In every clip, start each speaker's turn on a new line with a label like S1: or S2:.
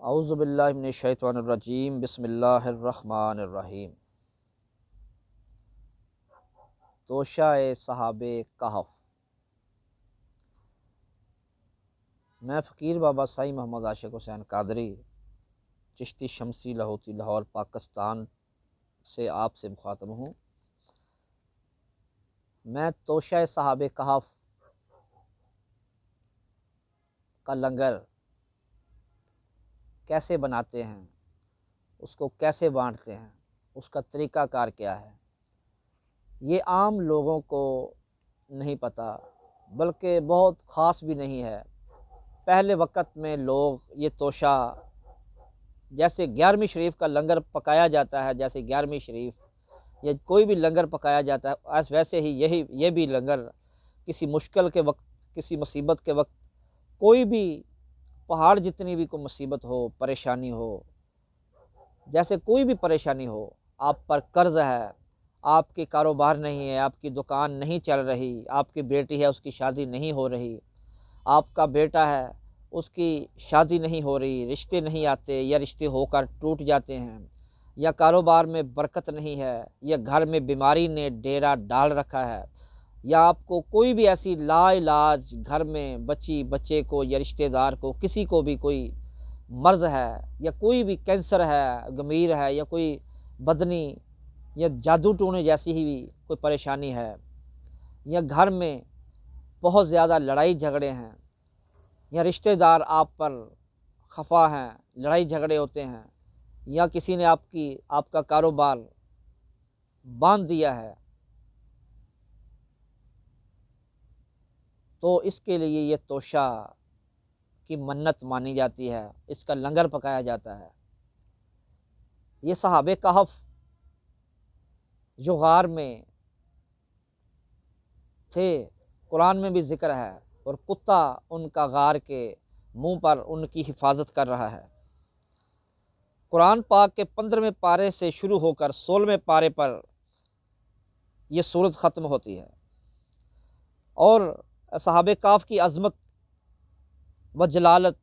S1: اعوذ باللہ من الشیطان الرجیم، بسم اللہ الرحمن الرحیم۔ توشہ صحاب کہف۔ میں فقیر بابا سائی محمد عاشق حسین قادری، چشتی شمسی لاہوتی، لاہور پاکستان سے آپ سے مخاطب ہوں۔ میں توشہ صحاب کہف کا لنگر کیسے بناتے ہیں، اس کو کیسے بانٹتے ہیں، اس کا طریقہ کار کیا ہے، یہ عام لوگوں کو نہیں پتہ، بلکہ بہت خاص بھی نہیں ہے۔ پہلے وقت میں لوگ یہ توشہ جیسے 11ویں شریف کا لنگر پکایا جاتا ہے، جیسے 11ویں شریف یا کوئی بھی لنگر پکایا جاتا ہے، ویسے ہی یہ بھی لنگر کسی مشکل کے وقت، کسی مصیبت کے وقت، کوئی بھی پہاڑ جتنی بھی کوئی مصیبت ہو، پریشانی ہو، جیسے کوئی بھی پریشانی ہو، آپ پر قرض ہے، آپ کے کاروبار نہیں ہے، آپ کی دکان نہیں چل رہی، آپ کی بیٹی ہے، اس کی شادی نہیں ہو رہی، آپ کا بیٹا ہے، اس کی شادی نہیں ہو رہی، رشتے نہیں آتے یا رشتے ہو کر ٹوٹ جاتے ہیں، یا کاروبار میں برکت نہیں ہے، یا گھر میں بیماری نے ڈیرا ڈال رکھا ہے، یا آپ کو کوئی بھی ایسی لا علاج گھر میں بچے کو یا رشتہ دار کو کسی کو بھی کوئی مرض ہے، یا کوئی بھی کینسر ہے، گمبھیر ہے، یا کوئی بدنی یا جادو ٹونے جیسی ہی کوئی پریشانی ہے، یا گھر میں بہت زیادہ لڑائی جھگڑے ہیں، یا رشتہ دار آپ پر خفا ہیں، لڑائی جھگڑے ہوتے ہیں، یا کسی نے آپ کا کاروبار باندھ دیا ہے، تو اس کے لیے یہ توشہ کی منت مانی جاتی ہے، اس کا لنگر پکایا جاتا ہے۔ یہ صحاب کہف جو غار میں تھے، قرآن میں بھی ذکر ہے، اور کتا ان کا غار کے منہ پر ان کی حفاظت کر رہا ہے۔ قرآن پاک کے 15ویں پارے سے شروع ہو کر 16ویں پارے پر یہ سورت ختم ہوتی ہے، اور صحاب کہف کی عظمت و جلالت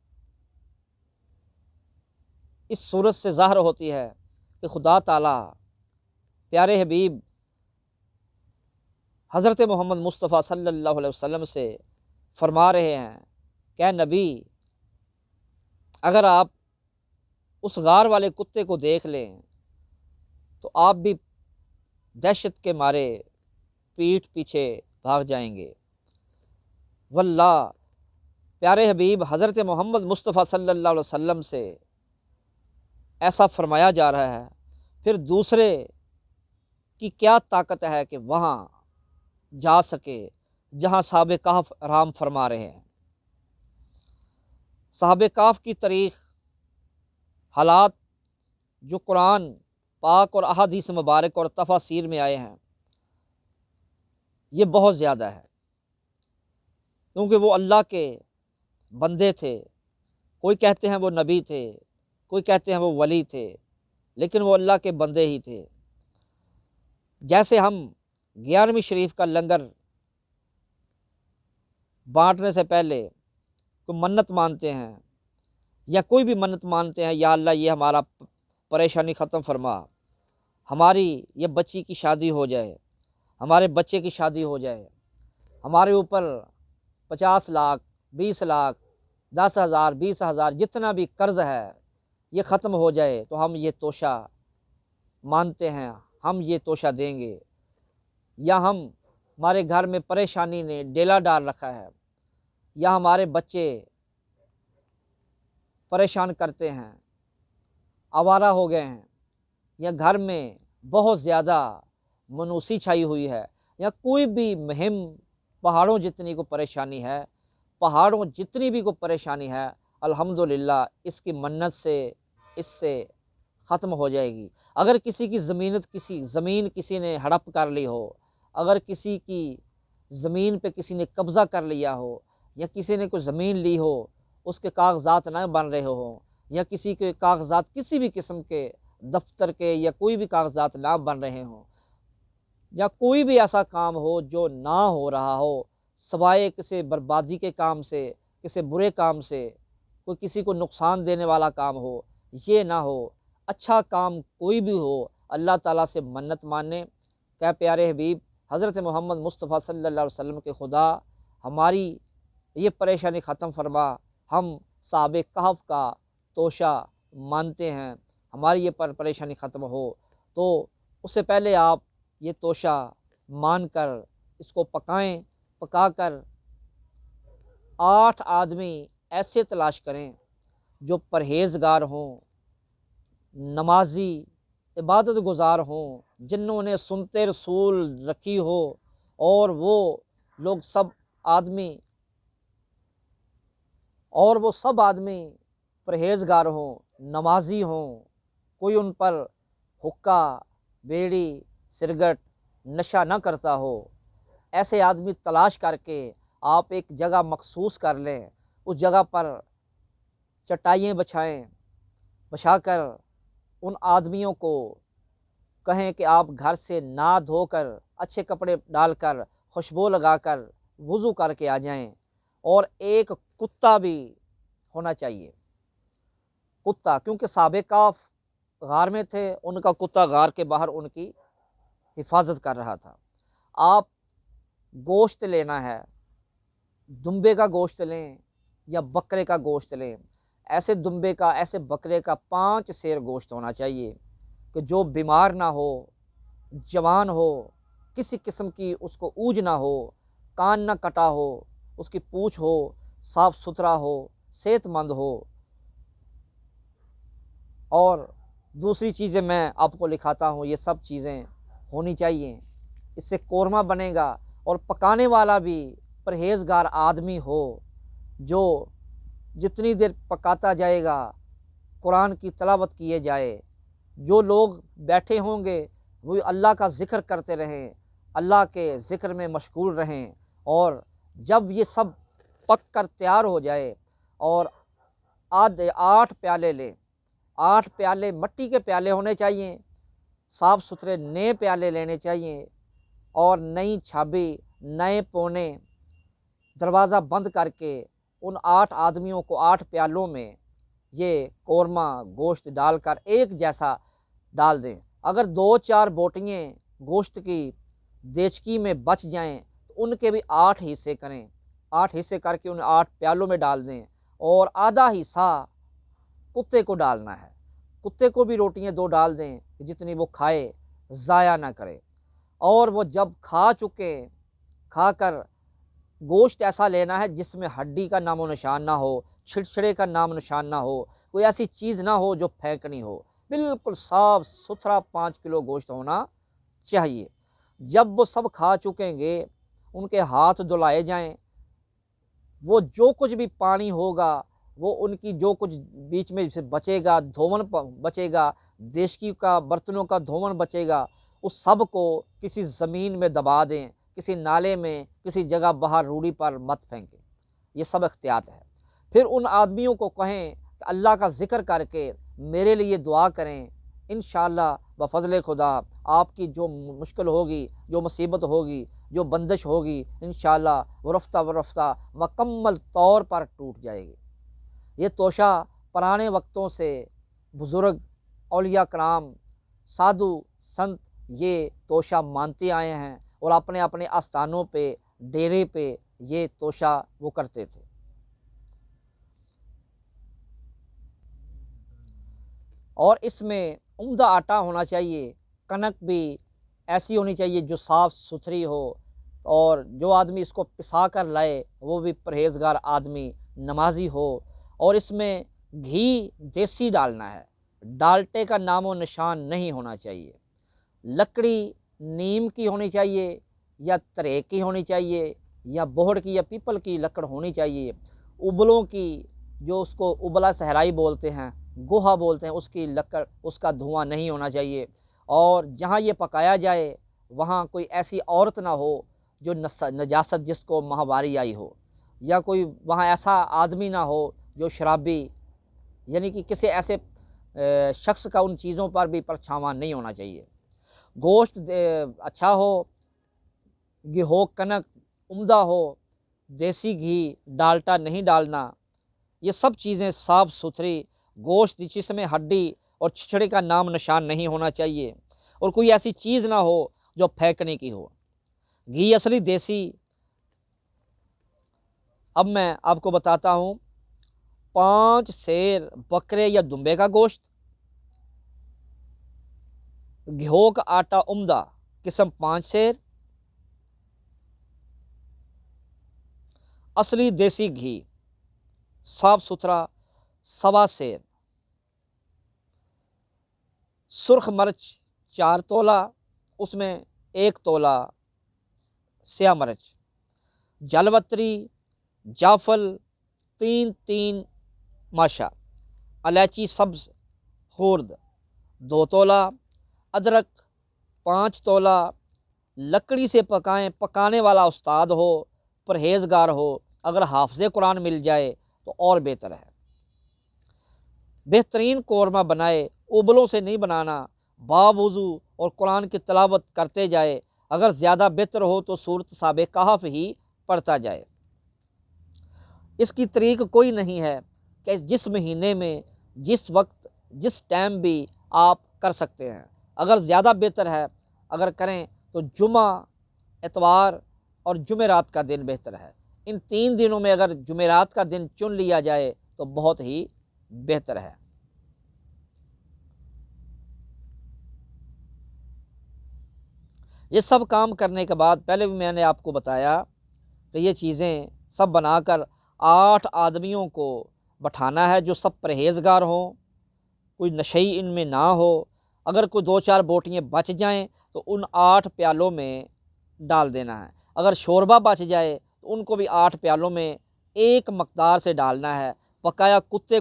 S1: اس سورت سے ظاہر ہوتی ہے کہ خدا تعالیٰ پیارے حبیب حضرت محمد مصطفیٰ صلی اللہ علیہ وسلم سے فرما رہے ہیں کہ اے نبی، اگر آپ اس غار والے کتے کو دیکھ لیں تو آپ بھی دہشت کے مارے پیٹھ پیچھے بھاگ جائیں گے۔ واللہ پیارے حبیب حضرت محمد مصطفیٰ صلی اللہ علیہ وسلم سے ایسا فرمایا جا رہا ہے، پھر دوسرے کی کیا طاقت ہے کہ وہاں جا سکے جہاں صحاب کہف آرام فرما رہے ہیں۔ صحاب کہف کی تاریخ، حالات جو قرآن پاک اور احادیث مبارک اور تفاسیر میں آئے ہیں، یہ بہت زیادہ ہے، کیونکہ وہ اللہ کے بندے تھے۔ کوئی کہتے ہیں وہ نبی تھے، کوئی کہتے ہیں وہ ولی تھے، لیکن وہ اللہ کے بندے ہی تھے۔ جیسے ہم 11ویں شریف کا لنگر بانٹنے سے پہلے کوئی منت مانتے ہیں، یا کوئی بھی منت مانتے ہیں، یا اللہ یہ ہمارا پریشانی ختم فرما، ہماری یہ بچی کی شادی ہو جائے، ہمارے بچے کی شادی ہو جائے، ہمارے اوپر 50 لاکھ 20 لاکھ 10,000 20,000 جتنا بھی قرض ہے یہ ختم ہو جائے، تو ہم یہ توشہ مانتے ہیں، ہم یہ توشہ دیں گے۔ یا ہمارے گھر میں پریشانی نے ڈیلا ڈال رکھا ہے، یا ہمارے بچے پریشان کرتے ہیں، آوارہ ہو گئے ہیں، یا گھر میں بہت زیادہ منوسی چھائی ہوئی ہے، یا کوئی بھی مہم پہاڑوں جتنی کو پریشانی ہے، پہاڑوں جتنی بھی کو پریشانی ہے، الحمدللہ اس کی منت سے اس سے ختم ہو جائے گی۔ اگر کسی کی زمین کسی نے ہڑپ کر لی ہو، اگر کسی کی زمین پہ کسی نے قبضہ کر لیا ہو، یا کسی نے کوئی زمین لی ہو، اس کے کاغذات نہ بن رہے ہوں، یا کسی کے کاغذات کسی بھی قسم کے دفتر کے یا کوئی بھی کاغذات نہ بن رہے ہوں، یا کوئی بھی ایسا کام ہو جو نہ ہو رہا ہو سوائے کسی بربادی کے کام سے، کسی برے کام سے، کوئی کسی کو نقصان دینے والا کام ہو، یہ نہ ہو۔ اچھا کام کوئی بھی ہو، اللہ تعالیٰ سے منت ماننے کہ پیارے حبیب حضرت محمد مصطفیٰ صلی اللہ علیہ وسلم کے خدا ہماری یہ پریشانی ختم فرما، ہم صحابہ کہف کا توشہ مانتے ہیں، ہماری یہ پریشانی ختم ہو۔ تو اس سے پہلے آپ یہ توشہ مان کر اس کو پکائیں، پکا کر 8 آدمی ایسے تلاش کریں جو پرہیزگار ہوں، نمازی، عبادت گزار ہوں، جنہوں نے سنتے رسول رکھی ہو، اور وہ سب آدمی پرہیزگار ہوں، نمازی ہوں، کوئی ان پر حقہ، بیڑی، سگریٹ، نشہ نہ کرتا ہو۔ ایسے آدمی تلاش کر کے آپ ایک جگہ مخصوص کر لیں، اس جگہ پر چٹائیاں بچھا کر ان آدمیوں کو کہیں کہ آپ گھر سے نہا دھو کر، اچھے کپڑے ڈال کر، خوشبو لگا کر وضو کر کے آ جائیں، اور ایک کتا بھی ہونا چاہیے، کتا، کیونکہ صحابہ کہف غار میں تھے، ان کا کتا غار کے باہر ان کی حفاظت کر رہا تھا۔ آپ گوشت لینا ہے، دمبے کا گوشت لیں یا بکرے کا گوشت لیں، ایسے دمبے کا، ایسے بکرے کا 5 سیر گوشت ہونا چاہیے کہ جو بیمار نہ ہو، جوان ہو، کسی قسم کی اس کو اوج نہ ہو، کان نہ کٹا ہو، اس کی پونچھ ہو، صاف ستھرا ہو، صحت مند ہو۔ اور دوسری چیزیں میں آپ کو لکھاتا ہوں، یہ سب چیزیں ہونی چاہیے، اس سے قورمہ بنے گا، اور پکانے والا بھی پرہیزگار آدمی ہو، جو جتنی دیر پکاتا جائے گا قرآن کی تلاوت کیے جائے، جو لوگ بیٹھے ہوں گے وہ اللہ کا ذکر کرتے رہیں، اللہ کے ذکر میں مشغول رہیں، اور جب یہ سب پک کر تیار ہو جائے، اور 8 پیالے لیں، 8 پیالے مٹی کے پیالے ہونے چاہیے، صاف ستھرے نئے پیالے لینے چاہیے، اور نئی چھابی، نئے پونے، دروازہ بند کر کے ان 8 آدمیوں کو 8 پیالوں میں یہ قورمہ گوشت ڈال کر ایک جیسا ڈال دیں۔ اگر 2-4 بوٹیاں گوشت کی دیچکی میں بچ جائیں تو ان کے بھی 8 حصے کریں، 8 حصے کر کے ان 8 پیالوں میں ڈال دیں، اور آدھا حصہ کتے کو ڈالنا ہے، کتے کو بھی روٹیاں 2 ڈال دیں کہ جتنی وہ کھائے، ضائع نہ کرے۔ اور وہ جب کھا کر گوشت ایسا لینا ہے جس میں ہڈی کا نام و نشان نہ ہو، چھڑچھڑے کا نام و نشان نہ ہو، کوئی ایسی چیز نہ ہو جو پھینکنی ہو، بالکل صاف ستھرا 5 کلو گوشت ہونا چاہیے۔ جب وہ سب کھا چکیں گے، ان کے ہاتھ دھلائے جائیں، وہ جو کچھ بھی پانی ہوگا، وہ ان کی جو کچھ بیچ میں سے بچے گا، دھون بچے گا، دیشکی کا برتنوں کا دھون بچے گا، اس سب کو کسی زمین میں دبا دیں، کسی نالے میں، کسی جگہ باہر روڑی پر مت پھینکیں، یہ سب احتیاط ہے۔ پھر ان آدمیوں کو کہیں کہ اللہ کا ذکر کر کے میرے لیے دعا کریں، انشاءاللہ بفضل خدا آپ کی جو مشکل ہوگی، جو مصیبت ہوگی، جو بندش ہوگی، انشاءاللہ وہ رفتہ برفتہ مکمل طور پر ٹوٹ جائے گی۔ یہ توشہ پرانے وقتوں سے بزرگ، اولیاء کرام، سادھو، سنت یہ توشہ مانتے آئے ہیں، اور اپنے اپنے آستانوں پہ، ڈیرے پہ یہ توشہ وہ کرتے تھے۔ اور اس میں عمدہ آٹا ہونا چاہیے، کنک بھی ایسی ہونی چاہیے جو صاف ستھری ہو، اور جو آدمی اس کو پسا کر لائے وہ بھی پرہیزگار آدمی، نمازی ہو۔ اور اس میں گھی دیسی ڈالنا ہے، ڈالٹے کا نام و نشان نہیں ہونا چاہیے۔ لکڑی نیم کی ہونی چاہیے، یا تریک کی ہونی چاہیے، یا بوہڑ کی یا پیپل کی لکڑ ہونی چاہیے۔ ابلوں کی، جو اس کو ابلا صحرائی بولتے ہیں، گوہا بولتے ہیں، اس کی لکڑ، اس کا دھواں نہیں ہونا چاہیے۔ اور جہاں یہ پکایا جائے وہاں کوئی ایسی عورت نہ ہو جو نجاست، جس کو ماہواری آئی ہو، یا کوئی وہاں ایسا آدمی نہ ہو جو شرابی، یعنی کہ کسی ایسے شخص کا ان چیزوں پر بھی پرچھاواں نہیں ہونا چاہیے۔ گوشت اچھا ہو، گیہوں کنک عمدہ ہو، دیسی گھی، ڈالٹا نہیں ڈالنا، یہ سب چیزیں صاف ستھری، گوشت جس میں ہڈی اور چھچڑے کا نام نشان نہیں ہونا چاہیے، اور کوئی ایسی چیز نہ ہو جو پھینکنے کی ہو۔ گھی اصلی دیسی۔ اب میں آپ کو بتاتا ہوں، 5 سیر بکرے یا دمبے کا گوشت، گیہوں کا آٹا عمدہ قسم 5 سیر، اصلی دیسی گھی صاف ستھرا 1.25 سیر، سرخ مرچ 4 تولہ، اس میں 1 تولہ سیاہ مرچ، جلوتری، جعفل 3 ماشا، الائچی سبز خورد 2 تولہ، ادرک 5 تولہ۔ لکڑی سے پکانے والا استاد ہو، پرہیزگار ہو، اگر حافظ قرآن مل جائے تو اور بہتر ہے۔ بہترین قورمہ بنائے، ابلوں سے نہیں بنانا، باوضو اور قرآن کی تلاوت کرتے جائے، اگر زیادہ بہتر ہو تو سورۃ صاب کہف ہی پڑھتا جائے۔ اس کی طریق کوئی نہیں ہے کہ جس مہینے میں، جس وقت، جس ٹائم بھی آپ کر سکتے ہیں۔ اگر زیادہ بہتر ہے اگر کریں تو جمعہ، اتوار اور جمعرات کا دن بہتر ہے۔ ان 3 دنوں میں اگر جمعرات کا دن چن لیا جائے تو بہت ہی بہتر ہے۔ یہ سب کام کرنے کے بعد، پہلے بھی میں نے آپ کو بتایا کہ یہ چیزیں سب بنا کر 8 آدمیوں کو بٹھانا ہے جو سب پرہیزگار ہوں، کوئی نشئی ان میں نہ ہو۔ اگر کوئی 2-4 بوٹیاں بچ جائیں تو ان 8 پیالوں میں ڈال دینا ہے۔ اگر شوربہ بچ جائے تو ان کو بھی 8 پیالوں میں ایک مقدار سے ڈالنا ہے۔ پکایا کتے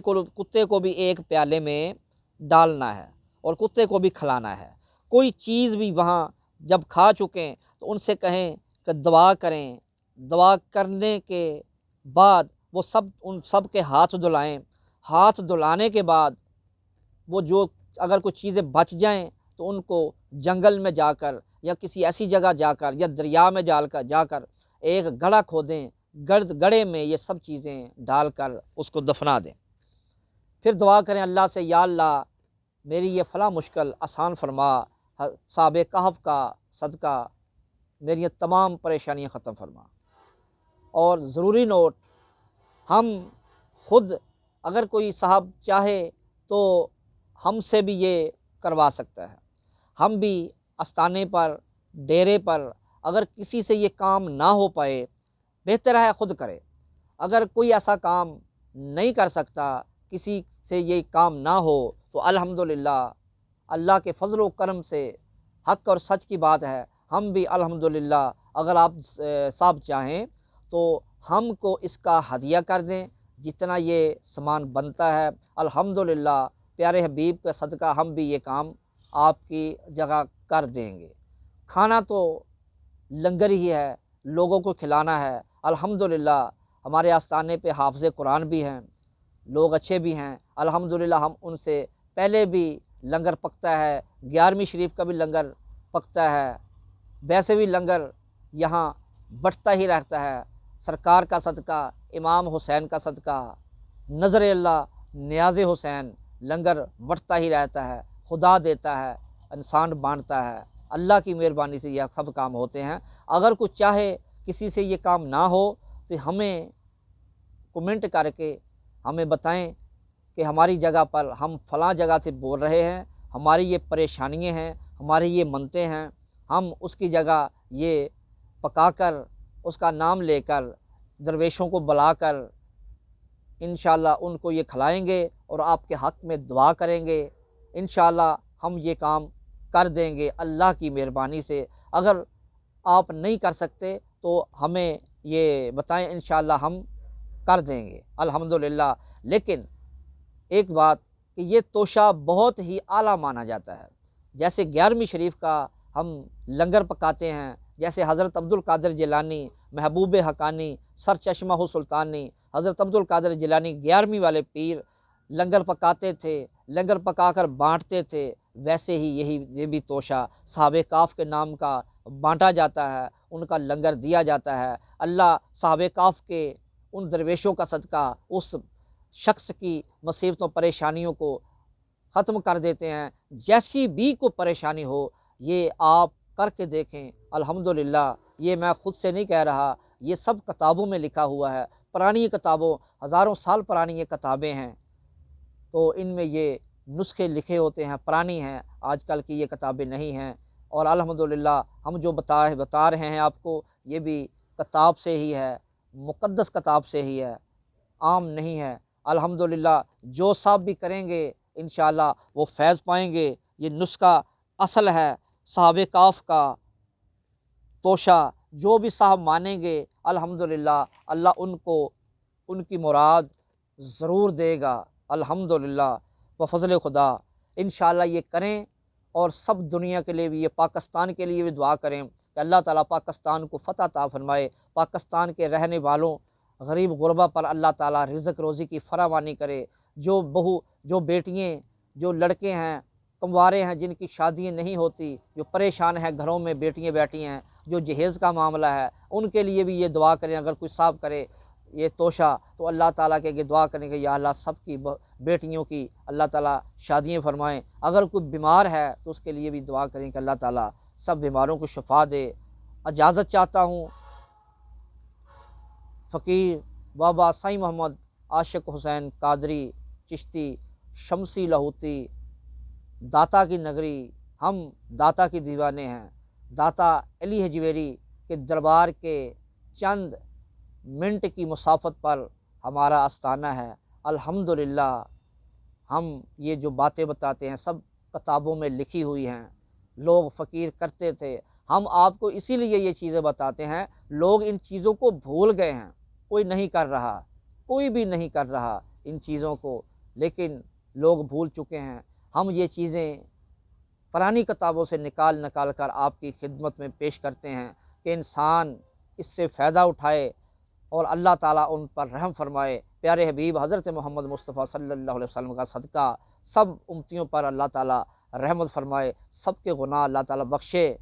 S1: کو بھی 1 پیالے میں ڈالنا ہے اور کتے کو بھی کھلانا ہے۔ کوئی چیز بھی وہاں جب کھا چکیں تو ان سے کہیں کہ دعا کریں، دعا کرنے کے بعد وہ ان سب کے ہاتھ دھلائیں۔ ہاتھ دھلانے کے بعد وہ جو اگر کوئی چیزیں بچ جائیں تو ان کو جنگل میں جا کر یا کسی ایسی جگہ جا کر یا دریا میں جا کر ایک گڑھا کھودیں، گڑھے میں یہ سب چیزیں ڈال کر اس کو دفنا دیں۔ پھر دعا کریں اللہ سے، یا اللہ میری یہ فلاں مشکل آسان فرما، صاب کہف کا صدقہ میری تمام پریشانیاں ختم فرما۔ اور ضروری نوٹ، ہم خود اگر کوئی صاحب چاہے تو ہم سے بھی یہ کروا سکتا ہے۔ ہم بھی استانے پر، ڈیرے پر اگر کسی سے یہ کام نہ ہو پائے، بہتر ہے خود کرے۔ اگر کوئی ایسا کام نہیں کر سکتا، کسی سے یہ کام نہ ہو تو الحمدللہ اللہ کے فضل و کرم سے حق اور سچ کی بات ہے، ہم بھی الحمدللہ اگر آپ صاحب چاہیں تو ہم کو اس کا ہدیہ کر دیں، جتنا یہ سامان بنتا ہے الحمدللہ پیارے حبیب کا صدقہ ہم بھی یہ کام آپ کی جگہ کر دیں گے۔ کھانا تو لنگر ہی ہے، لوگوں کو کھلانا ہے۔ الحمدللہ ہمارے آستانے پہ حافظ قرآن بھی ہیں، لوگ اچھے بھی ہیں، الحمدللہ ہم ان سے پہلے بھی لنگر پکتا ہے، 11ویں شریف کا بھی لنگر پکتا ہے، ویسے بھی لنگر یہاں بٹتا ہی رہتا ہے۔ سرکار کا صدقہ، امام حسین کا صدقہ، نظر اللہ نیاز حسین، لنگر بٹتا ہی رہتا ہے۔ خدا دیتا ہے، انسان بانٹتا ہے، اللہ کی مہربانی سے یہ سب کام ہوتے ہیں۔ اگر کوئی چاہے کسی سے یہ کام نہ ہو تو ہمیں کمنٹ کر کے ہمیں بتائیں کہ ہماری جگہ پر ہم فلاں جگہ سے بول رہے ہیں، ہماری یہ پریشانیاں ہیں، ہماری یہ منتیں ہیں، ہم اس کی جگہ یہ پکا کر اس کا نام لے کر درویشوں کو بلا کر انشاءاللہ ان کو یہ کھلائیں گے اور آپ کے حق میں دعا کریں گے۔ انشاءاللہ ہم یہ کام کر دیں گے اللہ کی مہربانی سے۔ اگر آپ نہیں کر سکتے تو ہمیں یہ بتائیں، انشاءاللہ ہم کر دیں گے الحمدللہ۔ لیکن ایک بات کہ یہ توشہ بہت ہی اعلیٰ مانا جاتا ہے۔ جیسے 11ویں شریف کا ہم لنگر پکاتے ہیں، جیسے حضرت عبدالقادر جیلانی، محبوب حقانی، سر چشمہ سلطانی حضرت عبدالقادر جیلانی 11ویں والے پیر لنگر پکاتے تھے، لنگر پکا کر بانٹتے تھے، ویسے ہی یہ بھی توشہ صحابہ کہف کے نام کا بانٹا جاتا ہے، ان کا لنگر دیا جاتا ہے۔ اللہ صحابہ کہف کے ان درویشوں کا صدقہ، اس شخص کی مصیبتوں پریشانیوں کو ختم کر دیتے ہیں۔ جیسی بھی کو پریشانی ہو یہ آپ کر کے دیکھیں، الحمدللہ یہ میں خود سے نہیں کہہ رہا، یہ سب کتابوں میں لکھا ہوا ہے، پرانی کتابوں، ہزاروں سال پرانی یہ کتابیں ہیں، تو ان میں یہ نسخے لکھے ہوتے ہیں، پرانی ہیں، آج کل کی یہ کتابیں نہیں ہیں۔ اور الحمدللہ ہم جو بتا رہے ہیں آپ کو، یہ بھی کتاب سے ہی ہے، مقدس کتاب سے ہی ہے، عام نہیں ہے۔ الحمدللہ جو صاحب بھی کریں گے انشاءاللہ وہ فیض پائیں گے۔ یہ نسخہ اصل ہے صحابہ کاف کا توشہ، جو بھی صاحب مانیں گے الحمدللہ اللہ ان کو ان کی مراد ضرور دے گا الحمدللہ بفضل خدا۔ انشاءاللہ یہ کریں، اور سب دنیا کے لیے بھی، یہ پاکستان کے لیے بھی دعا کریں کہ اللہ تعالیٰ پاکستان کو فتح عطا فرمائے، پاکستان کے رہنے والوں غریب غربا پر اللہ تعالیٰ رزق روزی کی فراوانی کرے۔ جو بہو، جو بیٹیاں، جو لڑکے ہیں کنوارے ہیں جن کی شادیاں نہیں ہوتی، جو پریشان ہیں گھروں میں بیٹیاں بیٹھی ہیں، جو جہیز کا معاملہ ہے، ان کے لیے بھی یہ دعا کریں۔ اگر کوئی صاحب کرے یہ توشہ تو اللہ تعالیٰ کے یہ دعا کریں کہ یا اللہ سب کی بیٹیوں کی اللہ تعالیٰ شادیاں فرمائیں۔ اگر کوئی بیمار ہے تو اس کے لیے بھی دعا کریں کہ اللہ تعالیٰ سب بیماروں کو شفا دے۔ اجازت چاہتا ہوں فقیر بابا سائیں محمد عاشق حسین قادری چشتی شمسی لاہوتی، داتا کی نگری، ہم داتا کی دیوانے ہیں۔ داتا علی حجویری کے دربار کے چند منٹ کی مسافت پر ہمارا آستانہ ہے۔ الحمدللہ ہم یہ جو باتیں بتاتے ہیں سب کتابوں میں لکھی ہوئی ہیں، لوگ فقیر کرتے تھے۔ ہم آپ کو اسی لیے یہ چیزیں بتاتے ہیں، لوگ ان چیزوں کو بھول گئے ہیں، کوئی نہیں کر رہا، کوئی بھی نہیں کر رہا ان چیزوں کو، لیکن لوگ بھول چکے ہیں۔ ہم یہ چیزیں پرانی کتابوں سے نکال کر آپ کی خدمت میں پیش کرتے ہیں کہ انسان اس سے فائدہ اٹھائے اور اللہ تعالیٰ ان پر رحم فرمائے۔ پیارے حبیب حضرت محمد مصطفیٰ صلی اللہ علیہ وسلم کا صدقہ سب امتیوں پر اللہ تعالیٰ رحمت فرمائے، سب کے گناہ اللہ تعالیٰ بخشے۔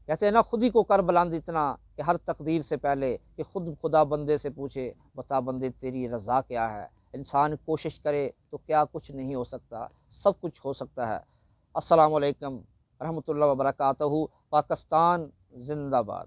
S1: کہتے ہیں نا خود ہی کو کر بلند اتنا کہ ہر تقدیر سے پہلے کہ خود خدا بندے سے پوچھے بتا بندے تیری رضا کیا ہے۔ انسان کوشش کرے تو کیا کچھ نہیں ہو سکتا، سب کچھ ہو سکتا ہے۔ السلام علیکم رحمۃ اللہ وبرکاتہ۔ پاکستان زندہ باد۔